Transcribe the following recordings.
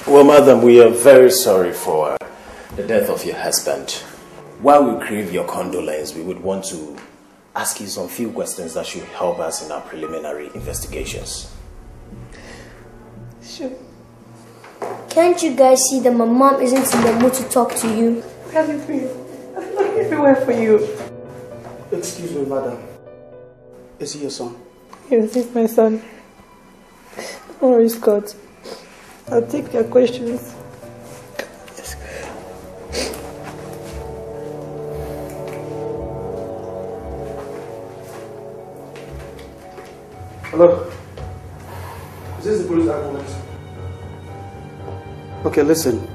Well, madam, we are very sorry for the death of your husband. While we crave your condolence, we would want to ask you some few questions that should help us in our preliminary investigations. Sure. Can't you guys see that my mom isn't in the mood to talk to you? I'm looking for you. I'm looking everywhere for you. Excuse me, madam. Is he your son? Yes, he's my son. Don't worry, Scott. I'll take your questions. Hello? Is this the police ambulance? Okay, listen.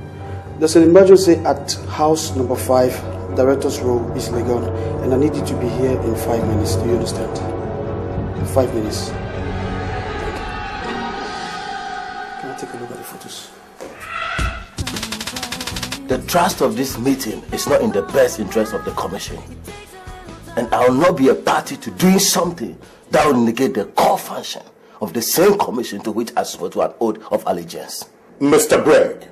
There's an emergency at house number 5, Director's Row, East Legon, and I need you to be here in 5 minutes. Do you understand? 5 minutes. Can I take a look at the photos? The trust of this meeting is not in the best interest of the commission. And I will not be a party to doing something that will negate the core function of the same commission to which I swore to an oath of allegiance. Mr. Gregg,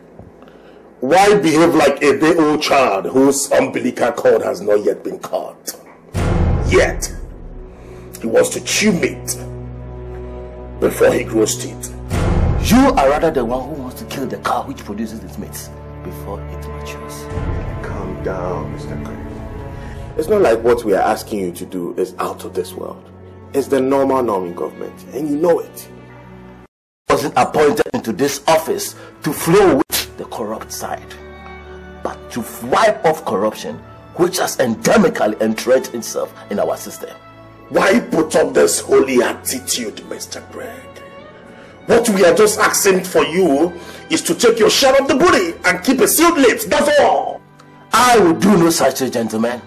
why behave like a day-old child whose umbilical cord has not yet been cut? Yet, he wants to chew meat before he grows teeth. You are rather the one who wants to kill the cow which produces its meat before it matures. Calm down, Mr. Gregg. It's not like what we are asking you to do is out of this world. It's the normal norm in government, and you know it. I wasn't appointed into this office to flow with the corrupt side, but to wipe off corruption which has endemically entrenched itself in our system. Why put up this holy attitude, Mr. Gregg? What we are just asking for you is to take your share of the booty and keep a sealed lips, that's all. I will do no such a gentleman.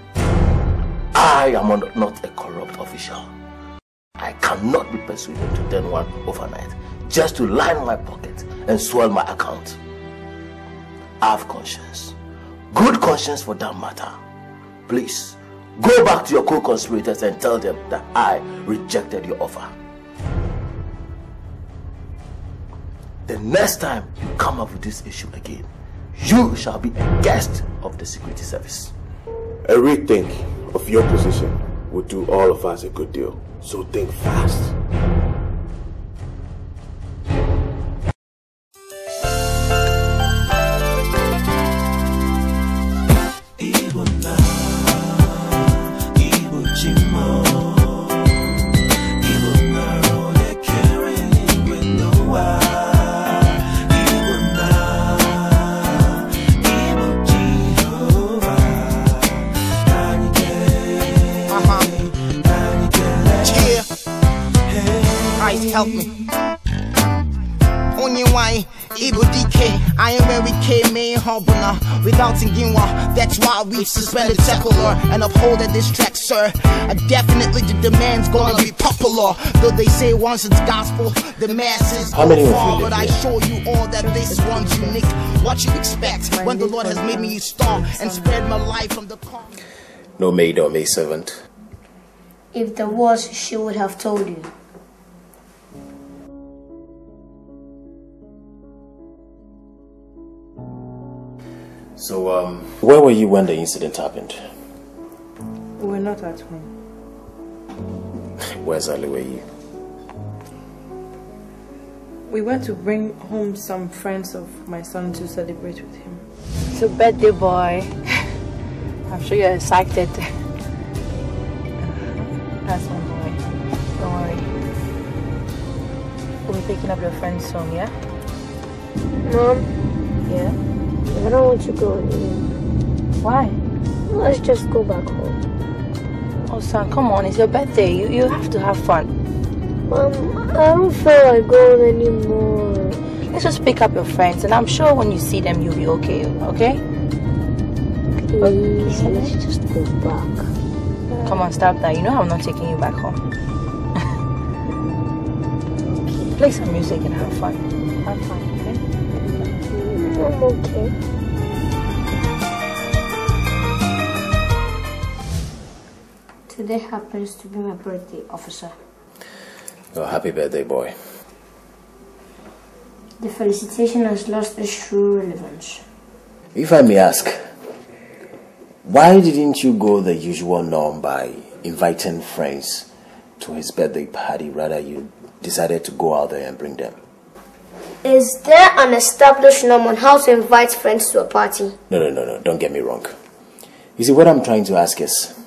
I am not a corrupt official. I cannot be persuaded to turn one overnight just to line my pocket and swell my account. I have conscience. Good conscience for that matter. Please, go back to your co-conspirators and tell them that I rejected your offer. The next time you come up with this issue again, you shall be a guest of the Security Service. A rethink of your position would do all of us a good deal. So think fast. Help me. Only why Ibo DK, I am where we came in Hobuna without Nginwa. That's why we suspended secular and upholded this track, sir. Definitely the demand's gonna be popular. Though they say once it's gospel, the masses How many far, of you but I show you all that this one's unique. What you expect when the Lord has made me a star and spread my life from the car. No maid or maid servant. If there was, she would have told you. So, where were you when the incident happened? We were not at home. Where exactly were you? We went to bring home some friends of my son to celebrate with him. So, birthday boy. I'm sure you're excited. That's my boy. Don't worry. We'll be picking up your friend soon, yeah? Mom? Yeah? I don't want to go anymore. Why? Let's just go back home. Oh, son, come on. It's your birthday. You have to have fun. Mom, I don't feel like going anymore. Let's just pick up your friends, and I'm sure when you see them, you'll be okay, okay? Please, let's just go back. Come on, stop that. You know I'm not taking you back home. Play some music and have fun. Have fun, okay? I'm okay. Today happens to be my birthday, officer. Oh, happy birthday, boy. The felicitation has lost its true relevance. If I may ask, why didn't you go the usual norm by inviting friends to his birthday party? Rather, you decided to go out there and bring them. Is there an established norm on how to invite friends to a party? No, don't get me wrong. You see, what I'm trying to ask is,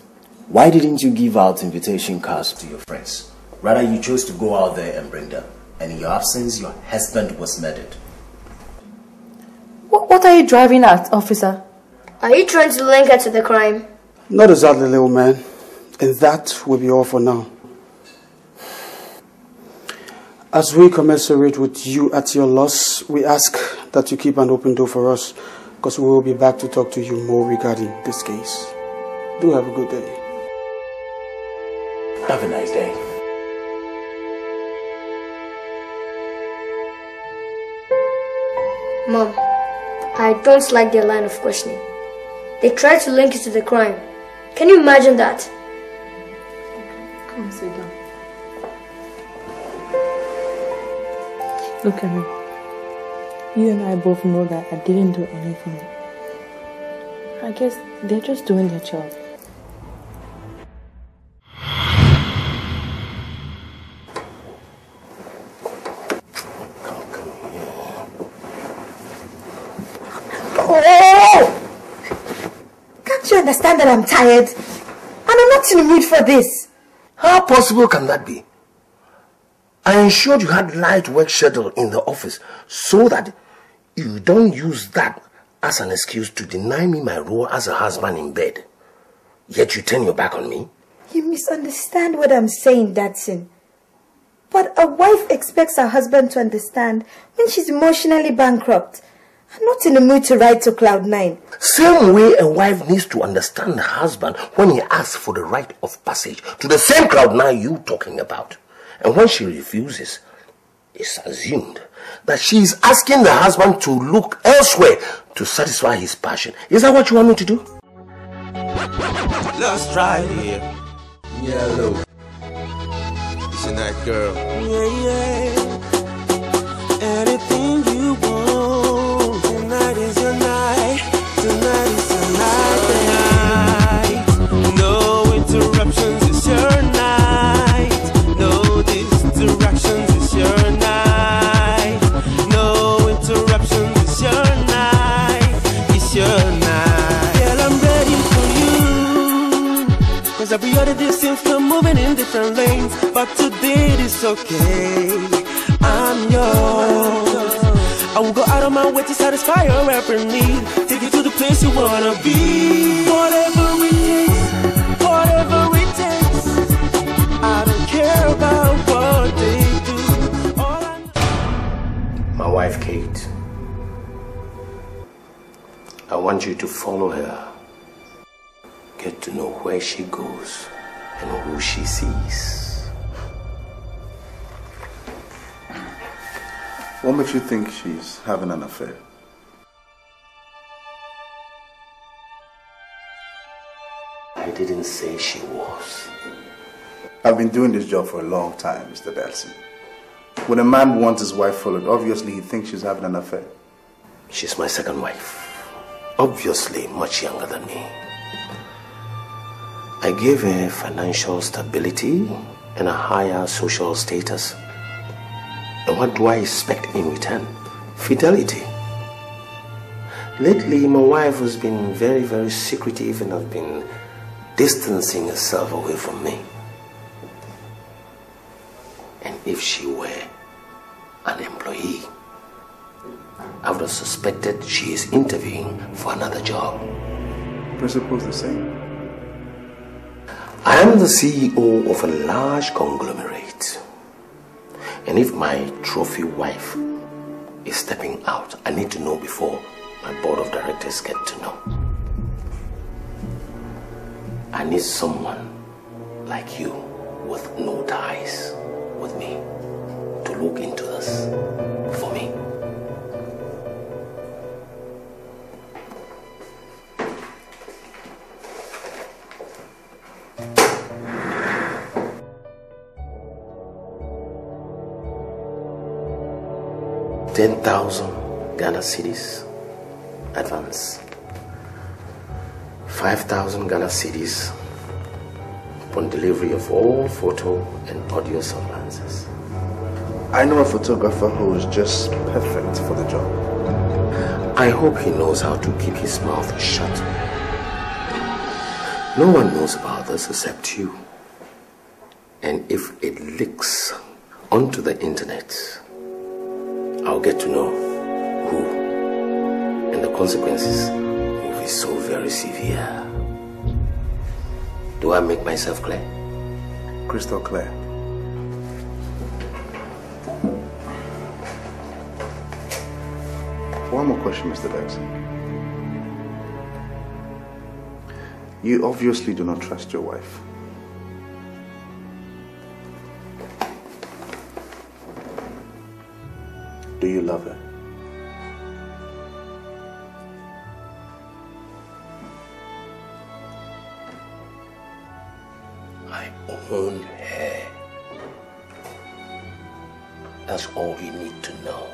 why didn't you give out invitation cards to your friends? Rather, you chose to go out there and bring them. And in your absence, your husband was murdered. What are you driving at, officer? Are you trying to link her to the crime? Not exactly, little man. And that will be all for now. As we commiserate with you at your loss, we ask that you keep an open door for us, because we will be back to talk to you more regarding this case. Do have a good day. Have a nice day. Mom, I don't like their line of questioning. They tried to link you to the crime. Can you imagine that? Come and sit down. Look at me. You and I both know that I didn't do anything. I guess they're just doing their job. Can't you understand that I'm tired? And I'm not in the mood for this. How possible can that be? I ensured you had light work schedule in the office so that you don't use that as an excuse to deny me my role as a husband in bed. Yet you turn your back on me. You misunderstand what I'm saying, Dadson. But a wife expects her husband to understand when she's emotionally bankrupt. I'm not in the mood to ride to cloud 9. Same way a wife needs to understand her husband when he asks for the rite of passage to the same cloud 9 you talking about. And when she refuses, it's assumed that she is asking the husband to look elsewhere to satisfy his passion. Is that what you want me to do? Let's try it. Yellow. It's a night girl. Yeah. Anything you want. Tonight is your night. Tonight is your night. No interruptions, it's your night. No distractions, it's your night. No interruptions, it's your night. It's your night. Girl, I'm ready for you. Cause every other day seems to moving in different lanes. But today it's okay. I'm yours. I will go out of my way to satisfy your every need. Take you to the place you wanna be. Whatever it takes, whatever it takes. I don't care about what they do. All I know. My wife, Kate. I want you to follow her. Get to know where she goes and who she sees. What makes you think she's having an affair? I didn't say she was. I've been doing this job for a long time, Mr. Delson. When a man wants his wife followed, obviously he thinks she's having an affair. She's my second wife. Obviously much younger than me. I gave her financial stability and a higher social status. And what do I expect in return? Fidelity. Lately, my wife has been very, very secretive and has been distancing herself away from me. And if she were an employee, I would have suspected she is interviewing for another job. Principle's the same. I am the CEO of a large conglomerate. And if my trophy wife is stepping out, I need to know before my board of directors get to know. I need someone like you with no ties with me to look into this for me. 10,000 Ghana cedis advance. 5,000 Ghana cedis upon delivery of all photo and audio semblances. I know a photographer who is just perfect for the job. I hope he knows how to keep his mouth shut. No one knows about this except you. And if it leaks onto the internet, I'll get to know who. And the consequences will be so very severe. Do I make myself clear? Crystal clear. One more question, Mr. Jackson. You obviously do not trust your wife. Do you love her? I own her. That's all you need to know.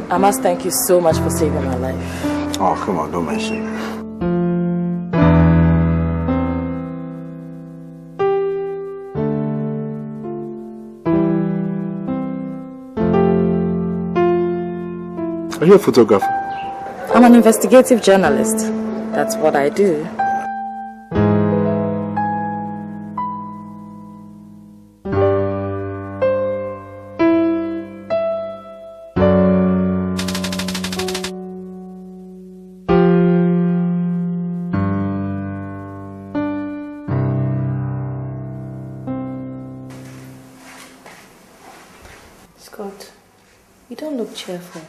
I must thank you so much for saving my life. Oh, come on, don't mention it. Are you a photographer? I'm an investigative journalist. That's what I do. Scott, you don't look cheerful.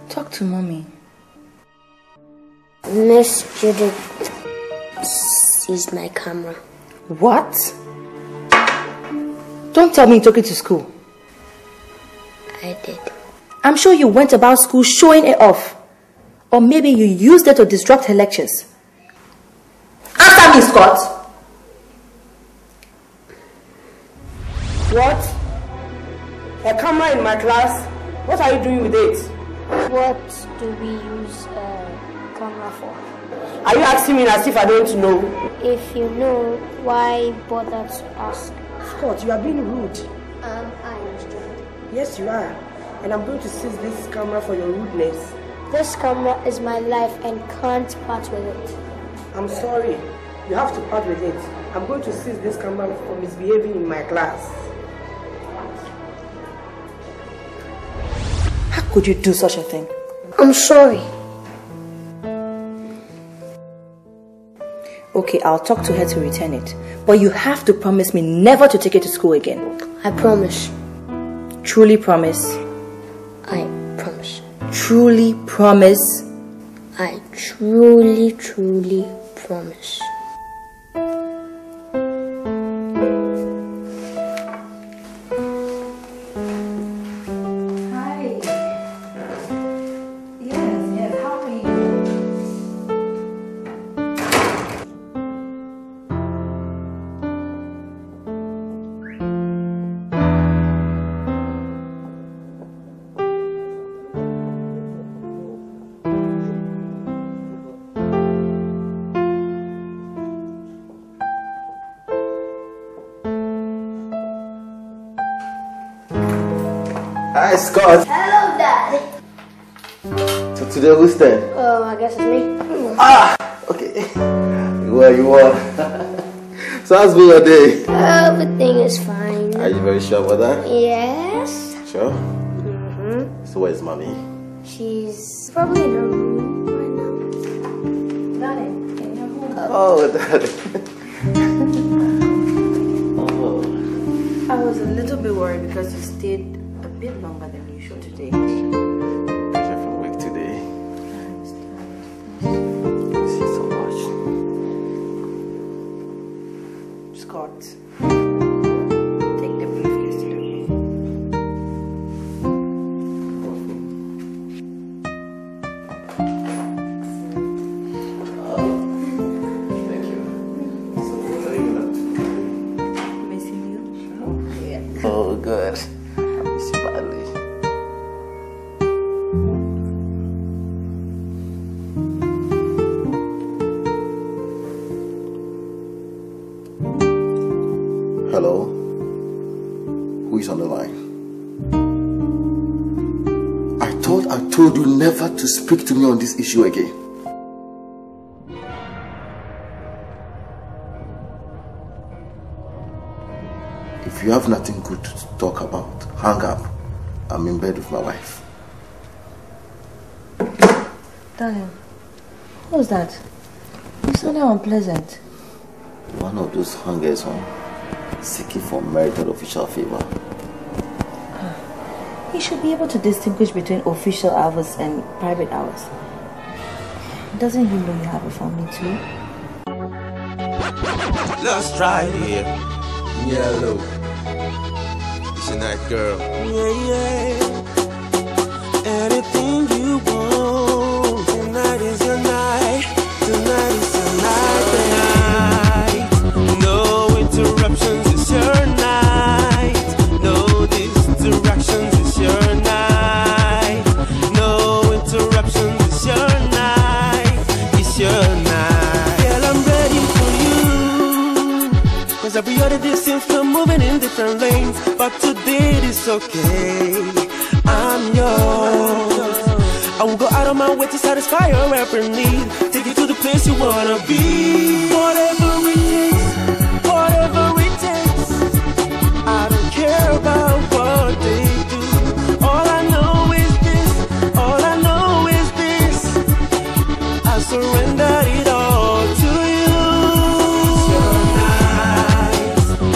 Talk to mommy. Miss Judith seized my camera. What? Don't tell me you took it to school. I did. I'm sure you went about school showing it off. Or maybe you used it to disrupt her lectures. Answer me, Scott! What? A camera in my class? What are you doing with it? What do we use a camera for? Are you asking me as if I don't know? If you know, why bother to ask? Scott, you are being rude. I understand. Yes, you are. And I'm going to seize this camera for your rudeness. This camera is my life and can't part with it. I'm sorry. You have to part with it. I'm going to seize this camera for misbehaving in my class. How could you do such a thing? I'm sorry. Okay, I'll talk to her to return it. But you have to promise me never to take it to school again. I promise. Truly promise? I promise. Truly promise? I truly promise. Hi, Scott. Hello, Daddy. So today who's there? Oh, I guess it's me. Okay. You are. So how's been your day? Everything is fine. Are you very sure about that? Yes. Sure? So where's mommy? She's probably in her room right now. Oh, Daddy. I was a little bit worried because you stayed a bit longer than usual today. Pressure from work today. See so much. Scott, take the briefcase to the room. Thank you. So what are you up to? Missing you? Oh, good. I miss you badly. Hello? Who is on the line? I thought I told you never to speak to me on this issue again. If you have nothing good to talk about, hang up. I'm in bed with my wife. Darling, who's that? You sounded unpleasant. One of those hangers on, seeking for merited official favor. He should be able to distinguish between official hours and private hours. Doesn't he know you have a family too? Let's try it here. Yellow. It's a night girl. Yeah. Anything you want. Tonight is your night. Tonight is your night. No interruptions, it's your night. No distractions, it's your night. No interruptions, it's your night. It's your night. Girl, I'm ready for you. Cause every other day seems to moving in different lanes. But today it's okay. I'm yours. I will go out of my way to satisfy your every need. Take you to the place you wanna be. Whatever it takes, whatever it takes. I don't care about what they do. All I know is this, all I know is this. I surrender it all to you. It's your night,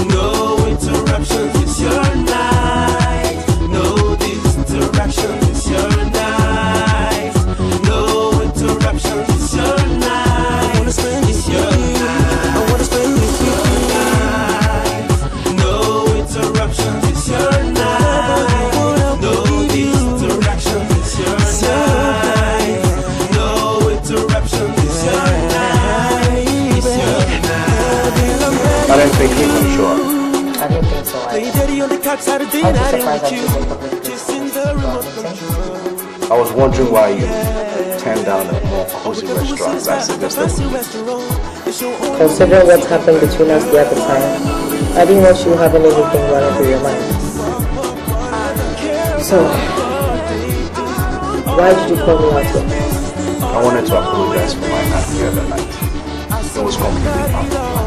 no interruptions, it's your night. No distractions, it's your night. No interruptions, it's your night. I wanna spend it's your night. I wanna spend it with you tonight. No interruptions, it's your night. No distractions, it's your night. No interruptions, it's your night. It's your night. I don't think he can show up. I didn't think so. Play daddy on the couch Saturday I was night surprised with that you. you woke up with Just in the remote control. I was wondering why you turned down a more cozy restaurant I suggested. Considering what happened between us the other time, I didn't want you having anything running through your mind. So, why did you call me out here? I wanted to apologize for my act the other night. It was completely out of line.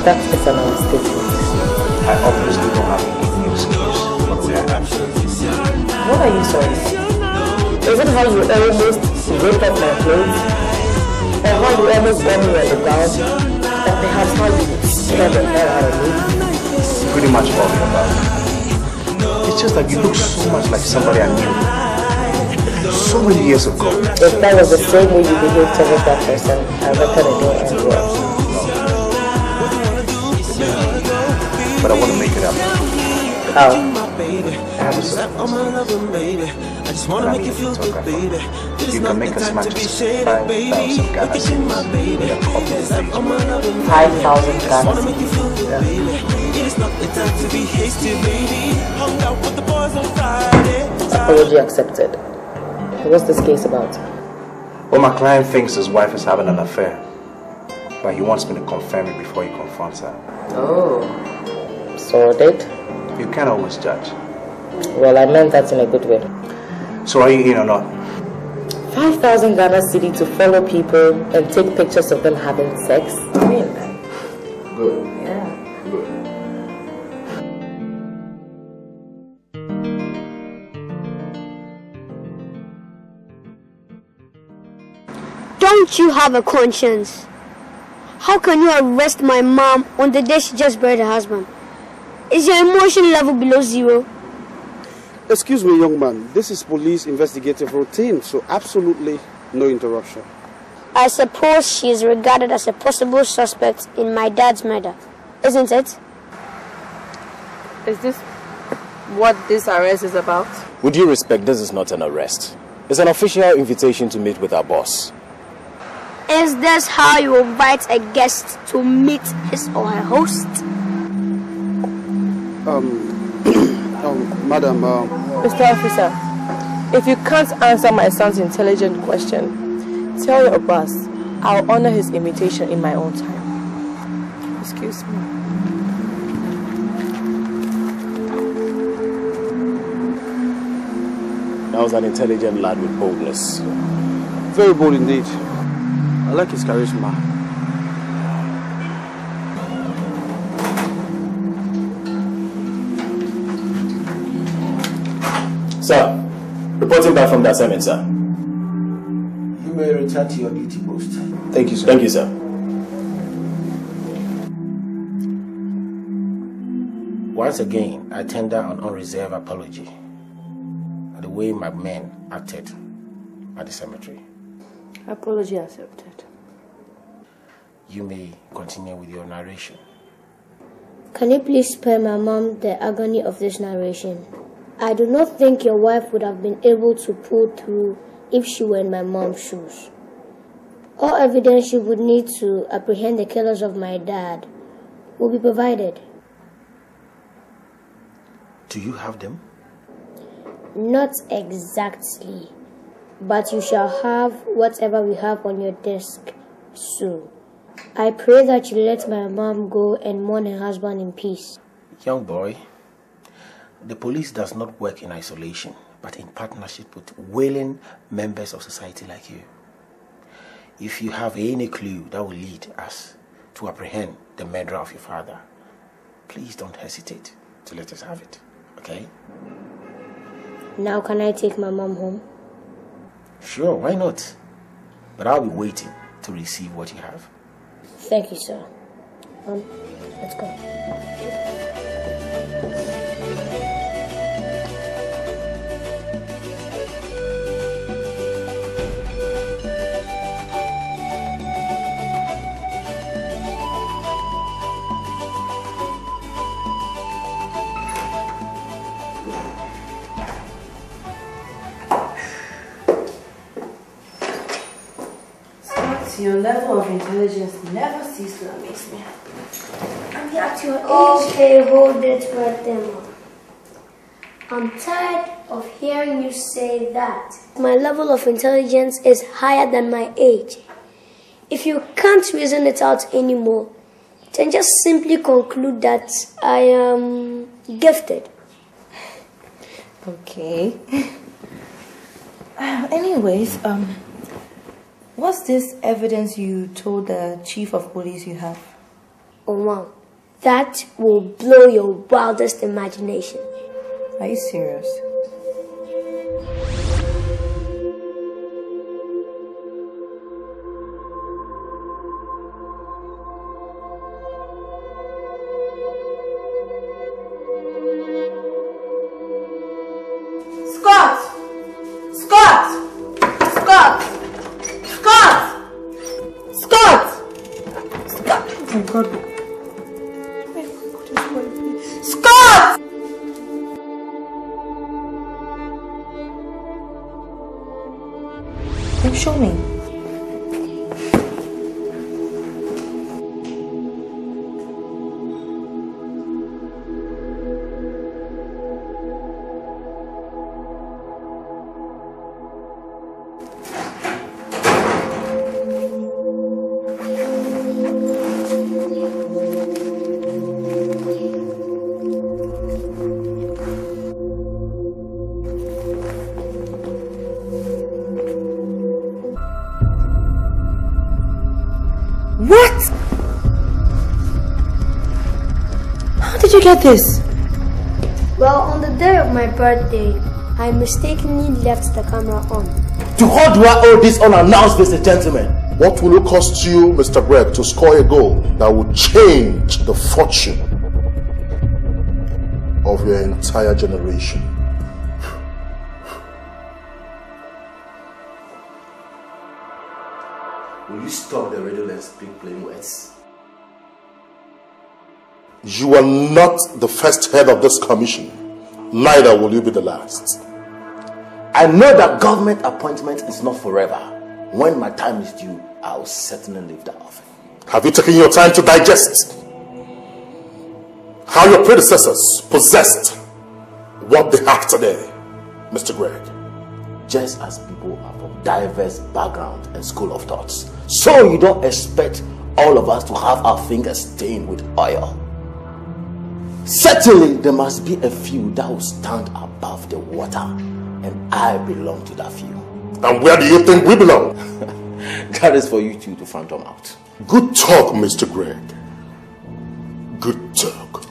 That is an understatement. I obviously don't have any excuse for the way I acted. What are you sorry for? Is it how you almost ripped up my clothes? Or how you almost burned me on the ground? Or perhaps how you scared the hell out of me? Pretty much all of that. It's just that you look so much like somebody I knew so many years ago. If that was the same way you behaved towards that person, I reckon it didn't end well. But I want to make it up. How? I have a surprise. I just wanna make you feel good, baby. You can make as much as 5,000 Ghana cedis with a couple of days. 5,000 Ghana cedis. It's not the time to be hasty, baby. Hung out with the boys on Friday. Apology accepted. What's this case about? Well, my client thinks his wife is having an affair, but he wants me to confirm it before he confronts her. Oh. So date? You can't always judge. Well, I meant that in a good way. So are you in or not? 5,000 Ghana cedi to follow people and take pictures of them having sex? I mean, Good. yeah. Good. Don't you have a conscience? How can you arrest my mom on the day she just buried her husband? Is your emotion level below zero? Excuse me, young man. This is police investigative routine, so absolutely no interruption. I suppose she is regarded as a possible suspect in my dad's murder, isn't it? Is this what this arrest is about? Would you respect this is not an arrest? It's an official invitation to meet with our boss. Is this how you invite a guest to meet his or her host? Madam, Mr. Officer, if you can't answer my son's intelligent question, tell your boss I'll honor his invitation in my own time. Excuse me. That was an intelligent lad with boldness. very bold indeed. I like his charisma. Sir, reporting back from the assignment, sir. You may return to your duty post. Thank you, sir. Thank you, sir. Once again, I tender an unreserved apology for the way my men acted at the cemetery. Apology accepted. You may continue with your narration. Can you please spare my mom the agony of this narration? I do not think your wife would have been able to pull through if she were in my mom's shoes. All evidence you would need to apprehend the killers of my dad will be provided. Do you have them? Not exactly, but you shall have whatever we have on your desk soon. I pray that you let my mom go and mourn her husband in peace. Young boy, the police does not work in isolation, but in partnership with willing members of society like you. If you have any clue that will lead us to apprehend the murderer of your father, please don't hesitate to let us have it, okay? Now can I take my mom home? Sure, why not? But I'll be waiting to receive what you have. Thank you, sir. Let's go. Your level of intelligence never ceases to amaze me. I'm at your age. Okay, hold it right there. I'm tired of hearing you say that. My level of intelligence is higher than my age. If you can't reason it out anymore, then just simply conclude that I am gifted. Okay. Anyways, what's this evidence you told the chief of police you have? Oh wow, that will blow your wildest imagination. Are you serious? Show me. did you get this? Well, on the day of my birthday, I mistakenly left the camera on. To what do I owe this unannounced visit, gentlemen? What will it cost you, Mr. Greg, to score a goal that will change the fortune of your entire generation? Will you stop the radio and speak plain words? You are not the first head of this commission. Neither will you be the last. I know that government appointment is not forever. When my time is due, I will certainly leave the office. Have you taken your time to digest how your predecessors possessed what they have today, Mr. Greg? Just as people are from diverse backgrounds and school of thoughts, so you don't expect all of us to have our fingers stained with oil. Certainly, there must be a few that will stand above the water, and I belong to that few. And where do you think we belong? That is for you two to phantom out. Good talk, Mr. Greg. Good talk.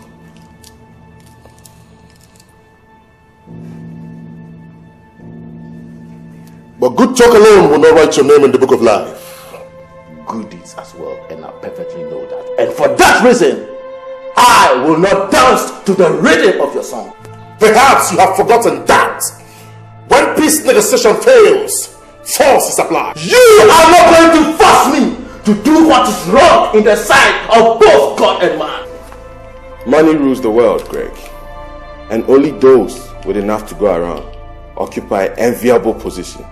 But good talk alone will not write your name in the book of life. Good deeds as well, and I perfectly know that. And for that reason, I will not dance to the rhythm of your song. Perhaps you have forgotten that when peace negotiation fails, force is applied. You are not going to force me to do what is wrong in the sight of both God and man. Money rules the world, Greg. And only those with enough to go around occupy enviable positions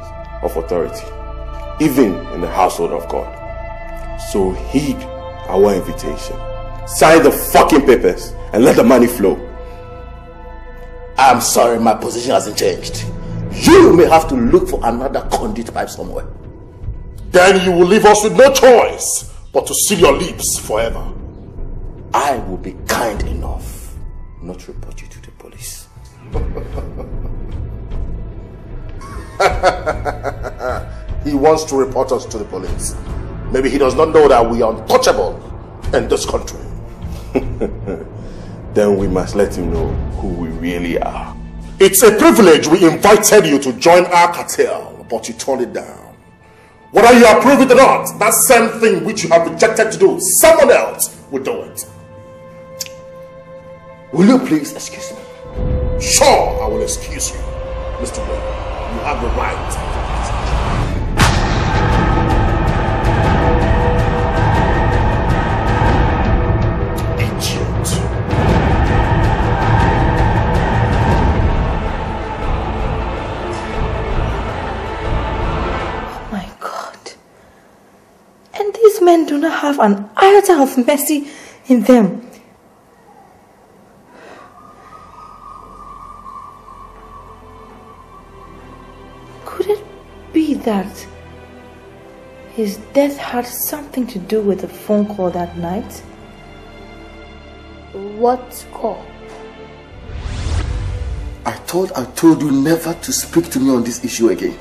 of authority, even in the household of God. So heed our invitation. Sign the fucking papers and let the money flow. I'm sorry, my position hasn't changed. You may have to look for another conduit pipe somewhere. Then you will leave us with no choice but to seal your lips forever. I will be kind enough not to report you to the police. He wants to report us to the police. Maybe he does not know that we are untouchable in this country. Then we must let him know who we really are. It's a privilege. We invited you to join our cartel, but you turned it down. Whether you approve it or not, that same thing which you have rejected to do, someone else will do it. Will you please excuse me? Sure, I will excuse you, Mr. Wayne. You have the right. These men do not have an iota of mercy in them. Could it be that his death had something to do with the phone call that night? What call? I thought I told you never to speak to me on this issue again.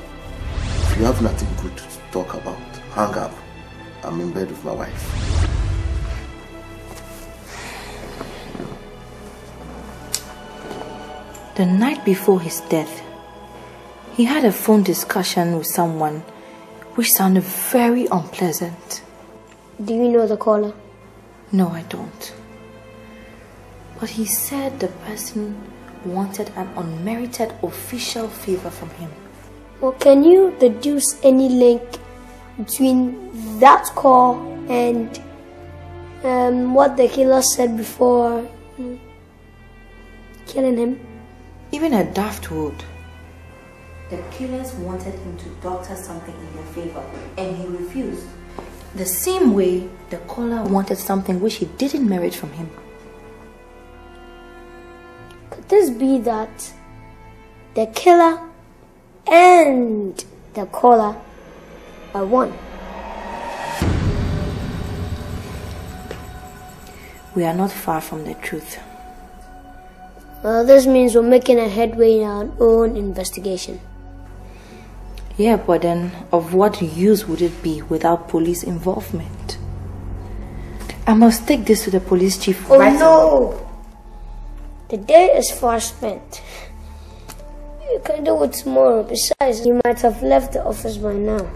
If you have nothing good to talk about, hang up. I'm in bed with my wife. The night before his death, he had a phone discussion with someone which sounded very unpleasant. Do you know the caller? No, I don't. But he said the person wanted an unmerited official favor from him. Well, can you deduce any link between that call and what the killer said before killing him? Even a daft would. The killers wanted him to doctor something in their favor, and he refused. The same way the caller wanted something which he didn't merit from him. Could this be that the killer and the caller are one? We are not far from the truth. Well, this means we're making a headway in our own investigation. Yeah, but then of what use would it be without police involvement? I must take this to the police chief. Oh no! The day is far spent. You can do it tomorrow. Besides, you might have left the office by now.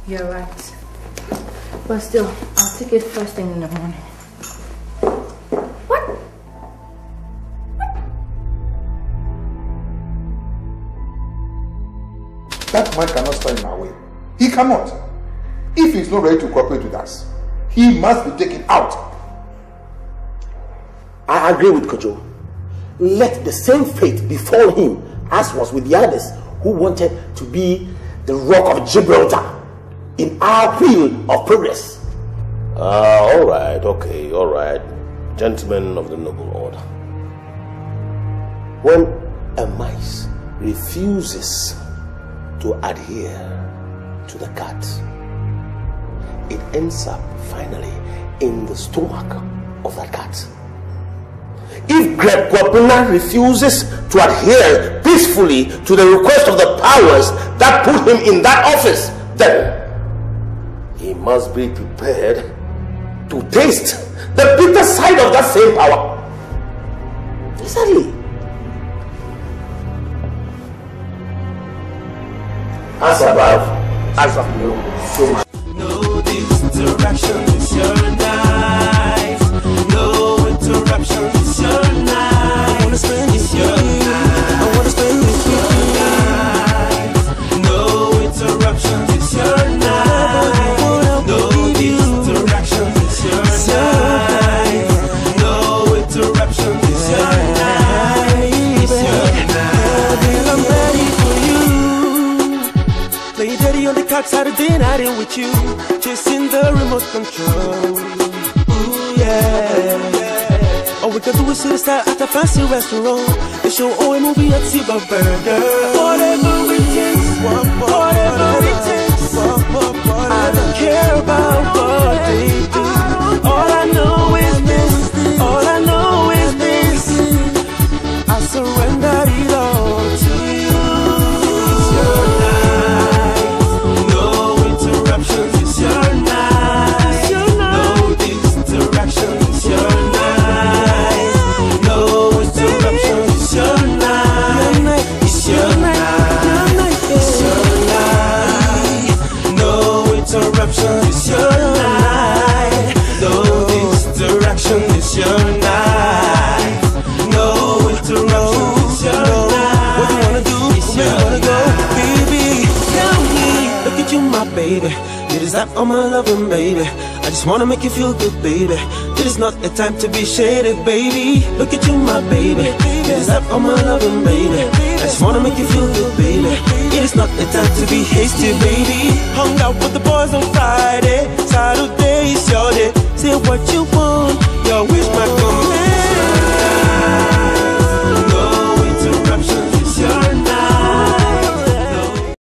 You're right. But still, I'll take it first thing in the morning. What? That man cannot stand in our way. He cannot. If he's not ready to cooperate with us, he must be taken out. I agree with Kojo. Let the same fate befall him as was with the others who wanted to be the rock of Gibraltar in our wheel of progress. Alright, okay, alright. Gentlemen of the noble order. When a mice refuses to adhere to the cat, it ends up finally in the stomach of that cat. If Greg Kwapuna refuses to adhere peacefully to the request of the powers that put him in that office, then he must be prepared to taste the bitter side of that same power. Exactly. As above, as below, so much. No distraction is your night. No interruption is your night. I wanna spend it's your night. I wanna spend it with you. No interruption is your night. No distraction is your night. No interruption is your night. It's your night. I'm ready for you. Play daddy on the couch Saturday night in with you, chasing the remote control. Ooh yeah. All we can do is sit aside at a fancy restaurant and show all a movie at Silver Burger. Whatever it takes, whatever it takes. I don't care about what they do. All I know is this. All I know is this. I surrender it all to you. It's your night. No interruptions. It's your night. No distractions. It's your night. No interruptions. It's your night. It's your night. It's your night. No interruptions. It's your night. No distraction. It's your night. No interruptions. It's your night. What you wanna do? Where you wanna go, baby? Tell me. Look at you, my baby. You deserve all my loving, baby. I just wanna make you feel good, baby. It is not a time to be shady, baby. Look at you, my baby. You deserve all my loving, baby. I just wanna make you feel good, baby. It is not a time to be hasty, baby. Hung out with the boys on Friday. Saturday is your day.